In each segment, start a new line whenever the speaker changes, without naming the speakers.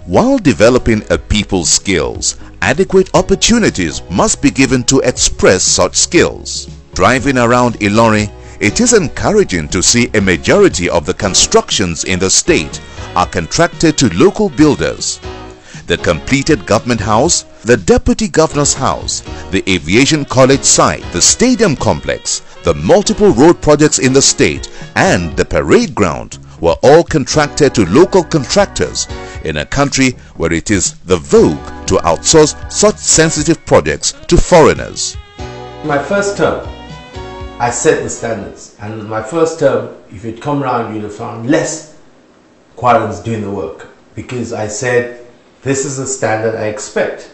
While developing a people's skills, adequate opportunities must be given to express such skills. Driving around Ilorin, it is encouraging to see a majority of the constructions in the state are contracted to local builders. The completed government house, the deputy governor's house, the aviation college site, the stadium complex, the multiple road projects in the state and the parade ground were all contracted to local contractors in a country where it is the vogue to outsource such sensitive projects to foreigners.
My first term, I set the standards, and in my first term, if you'd come around, you'd have found less Kwarans doing the work, because I said this is the standard I expect.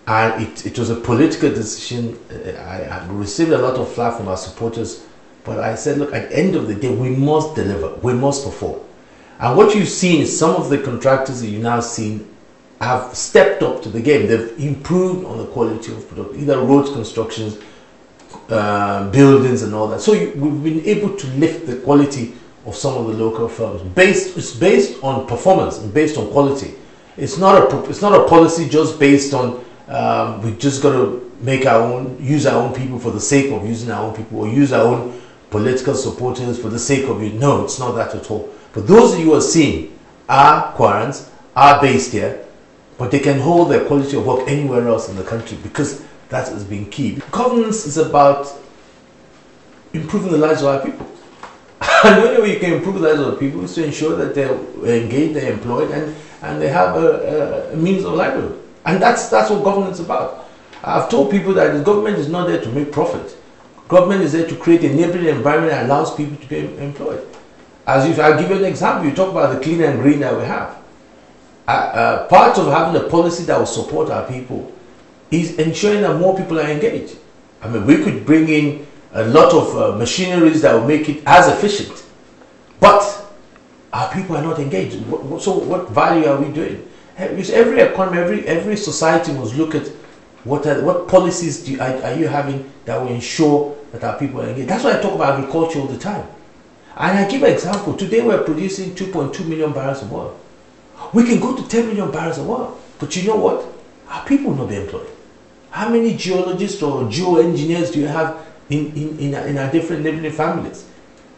And it was a political decision. I received a lot of flack from our supporters, but I said, look, at the end of the day, we must deliver, we must perform. And what you've seen is some of the contractors that you've now seen have stepped up to the game. They've improved on the quality of product, either roads, constructions, buildings and all that. So we've been able to lift the quality of some of the local firms. It's based on performance and based on quality. It's not a policy just based on we just got to make our own, use our own people for the sake of using our own people, or use our own political supporters for the sake of it. No, it's not that at all. But those of you who are seeing are Kwarans, are based here, but they can hold their quality of work anywhere else in the country, because that has been key. Governance is about improving the lives of our people. And the only way you can improve the lives of the people is to ensure that they're engaged, they're employed, and they have a means of livelihood. And that's what governance is about. I've told people that the government is not there to make profit. Government is there to create a neighborhood environment that allows people to be employed. I'll give you an example. You talk about the clean and green that we have. Part of having a policy that will support our people is ensuring that more people are engaged. I mean, we could bring in a lot of machineries that will make it as efficient, but our people are not engaged. So what value are we doing? Every economy, every society must look at what policies are you having that will ensure that our people are engaged. That's why I talk about agriculture all the time. And I give an example. Today we're producing 2.2 million barrels of oil. We can go to 10 million barrels of oil. But you know what? Our people will not be employed. How many geologists or geoengineers do you have in our different neighboring families?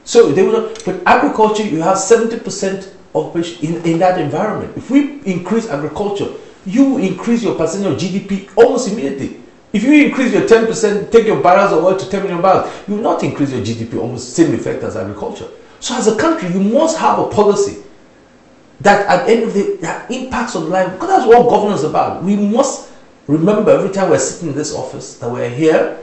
So they will not, but agriculture, you have 70% of in that environment. If we increase agriculture, you increase your percentage of GDP almost immediately. If you increase your 10%, take your barrels of oil to 10 million barrels, you will not increase your GDP almost the same effect as agriculture. So as a country, you must have a policy that at the end of the day, that impacts on life, because that's what governance is about. We must remember every time we're sitting in this office that we're here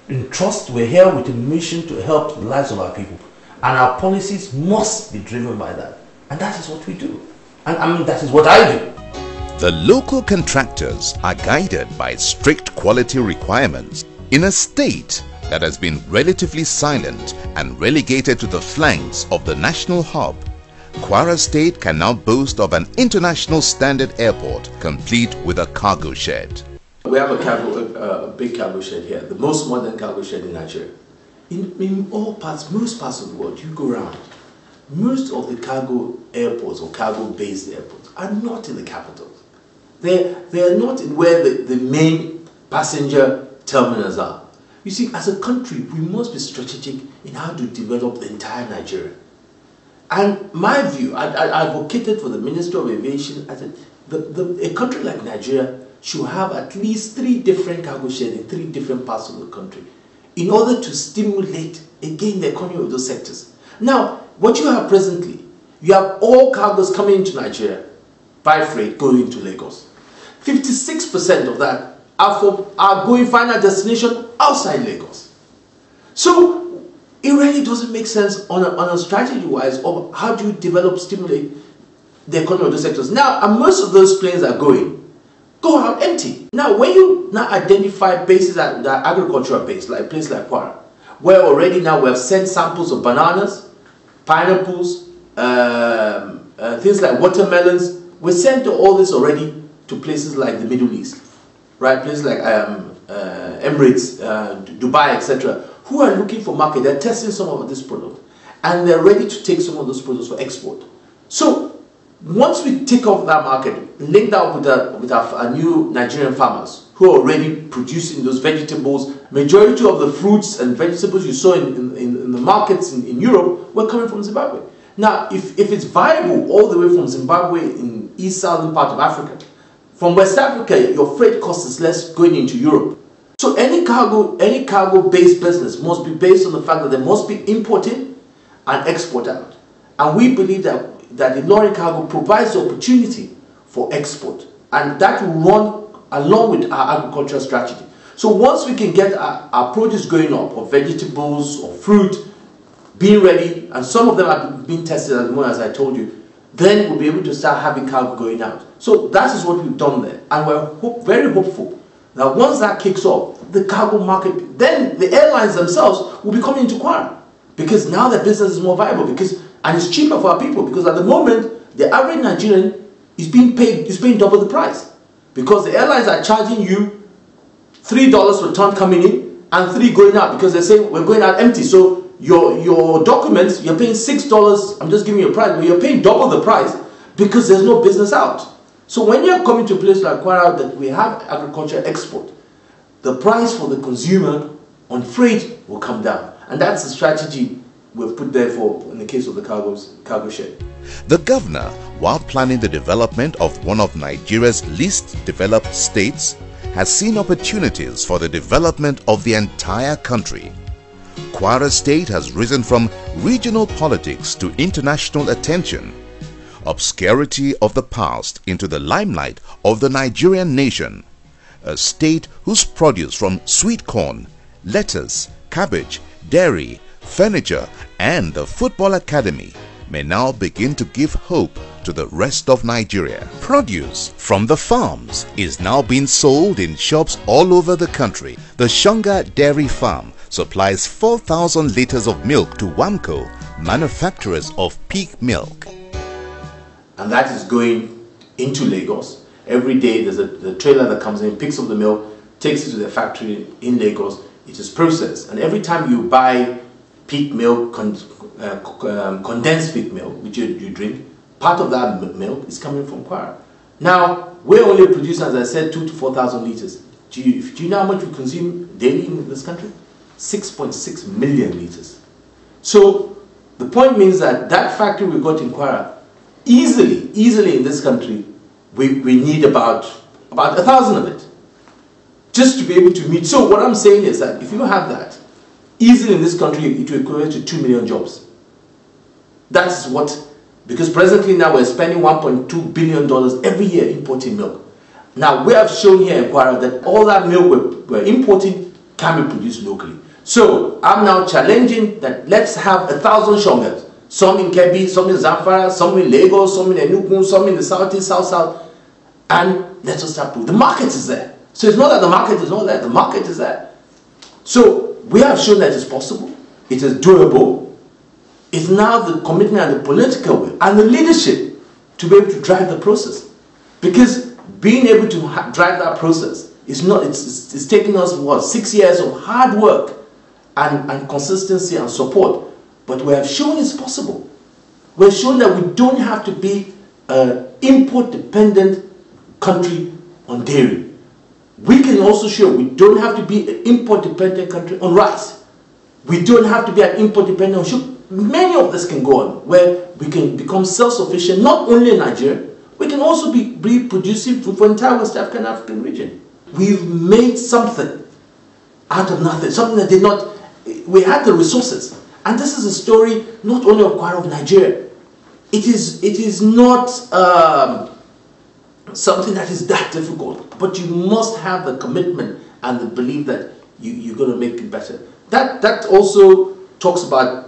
in trust, we're here with a mission to help the lives of our people. And our policies must be driven by that. And that is what we do. And I mean, that is what I do.
The local contractors are guided by strict quality requirements. In a state that has been relatively silent and relegated to the flanks of the national hub, Kwara State can now boast of an international standard airport complete with a cargo shed.
We have a big cargo shed here, the most modern cargo shed in Nigeria. In all parts, most parts of the world, you go around, most of the cargo airports or cargo-based airports are not in the capitals. They are not in where the main passenger terminals are. You see, as a country, we must be strategic in how to develop the entire Nigeria. And my view, I advocated for the Ministry of Aviation. I said, a country like Nigeria should have at least 3 different cargo sheds in 3 different parts of the country in order to stimulate, again, the economy of those sectors. Now, what you have presently, you have all cargoes coming into Nigeria by freight going into Lagos. 56% of that are going final destination outside Lagos. So it really doesn't make sense on a strategy-wise of how do you develop, stimulate the economy of those sectors. Now, and most of those planes are go out empty. Now, when you now identify bases that are agricultural based, like places like Kwara, where already now we have sent samples of bananas, pineapples, things like watermelons, we sent all this already to places like the Middle East, right? Places like Emirates, Dubai, etc., who are looking for market. They're testing some of this product, and they're ready to take some of those products for export. So Once we take off that market, link that with our new Nigerian farmers who are already producing those vegetables. Majority of the fruits and vegetables you saw in the markets in Europe were coming from Zimbabwe. Now, if it's viable all the way from Zimbabwe in east southern part of Africa, from West Africa, your freight cost is less going into Europe. So any cargo-based business must be based on the fact that they must be importing and export out. And we believe that the lorry cargo provides the opportunity for export. And that will run along with our agricultural strategy. So once we can get our produce going up, or vegetables or fruit being ready, and some of them are being tested at the moment, as I told you, then we'll be able to start having cargo going out. So that is what we've done there. And we're very hopeful that once that kicks off, the cargo market, then the airlines themselves will be coming into Kwara, because now the business is more viable, and it's cheaper for our people, because at the moment the average Nigerian is paying double the price, because the airlines are charging you $3 per ton coming in and $3 going out, because they say we're going out empty. So your documents, you're paying $6. I'm just giving you a price, but you're paying double the price because there's no business out. So when you're coming to a place like Kwara that we have agriculture export, the price for the consumer on freight will come down. And that's the strategy we've put there for in the case of the cargo shed.
The governor, while planning the development of one of Nigeria's least developed states, has seen opportunities for the development of the entire country. Kwara State has risen from regional politics to international attention, obscurity of the past into the limelight of the Nigerian nation, a state whose produce from sweet corn, lettuce, cabbage, dairy, furniture and the football academy may now begin to give hope to the rest of Nigeria. Produce from the farms is now being sold in shops all over the country. The Shonga Dairy Farm supplies 4,000 liters of milk to Wamco, manufacturers of peak milk.
And that is going into Lagos. Every day there's the trailer that comes in, picks up the milk, takes it to the factory in Lagos. It is processed. And every time you buy peak milk, condensed peak milk, which you drink, part of that milk is coming from Kwara. Now, we're only producing, as I said, 2,000 to 4,000 liters. Do you know how much we consume daily in this country? 6.6 million liters. So the point means that factory we got in Kwara, easily in this country, we need about 1,000 of it, just to be able to meet. So what I'm saying is that if you have that, easily in this country, it will equate to 2 million jobs. That's what, because presently now we're spending $1.2 billion every year importing milk. Now we have shown here in Kwara that all that milk we're importing can be produced locally. So I'm now challenging that let's have 1,000 shongas, some in Kebbi, some in Zamfara, some in Lagos, some in Enugu, some in the southeast, south, and let us start proving. The market is there. So it's not that the market is not there, the market is there. So we have shown that it's possible, it is doable. It's now the commitment and the political will and the leadership to be able to drive the process. Because being able to drive that process is not, it's taking us, what, 6 years of hard work and consistency and support. But we have shown it's possible. We've shown that we don't have to be an import-dependent country on dairy. We can also show we don't have to be an import-dependent country on rice. We don't have to be an import-dependent on sugar. Many of this can go on, where we can become self-sufficient, not only in Nigeria, we can also be producing food for the entire West African region. We've made something out of nothing, something that did not, we had the resources. And this is a story not only of Kwara, of Nigeria. It is not something that is that difficult, but you must have the commitment and the belief that you're going to make it better. That also talks about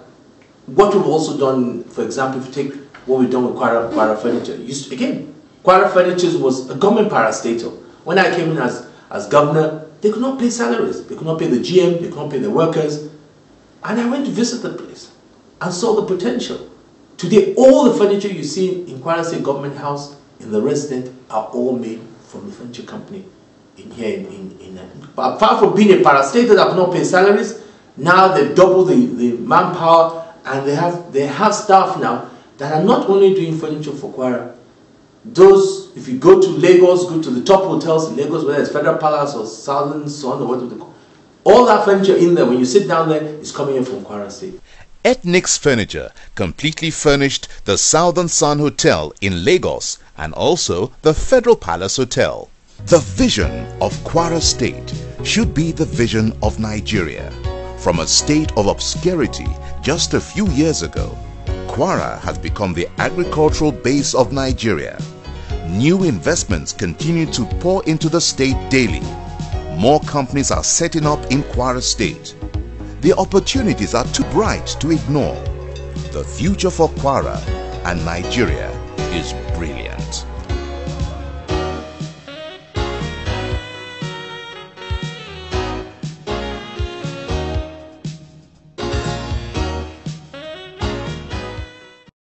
what we've also done. For example, if you take what we've done with Kwara Furniture. Again, Kwara Furniture was a government parastatal. When I came in as governor, they could not pay salaries. They could not pay the GM, they could not pay the workers. And I went to visit the place and saw the potential. Today, all the furniture you see in Kwara State Government House, in the residence, are all made from the furniture company in here. Apart from being a parastatal that could not pay salaries, now they've doubled the manpower, and they have staff now that are not only doing furniture for Kwara, Those, if you go to Lagos, go to the top hotels in Lagos, whether it's Federal Palace or Southern Sun or whatever they call, all that furniture in there, when you sit down there, is coming in from Kwara State.
Ethnics Furniture completely furnished the Southern Sun Hotel in Lagos and also the Federal Palace Hotel. The vision of Kwara State should be the vision of Nigeria. From a state of obscurity just a few years ago, Kwara has become the agricultural base of Nigeria. New investments continue to pour into the state daily. More companies are setting up in Kwara State. The opportunities are too bright to ignore. The future for Kwara and Nigeria is brilliant.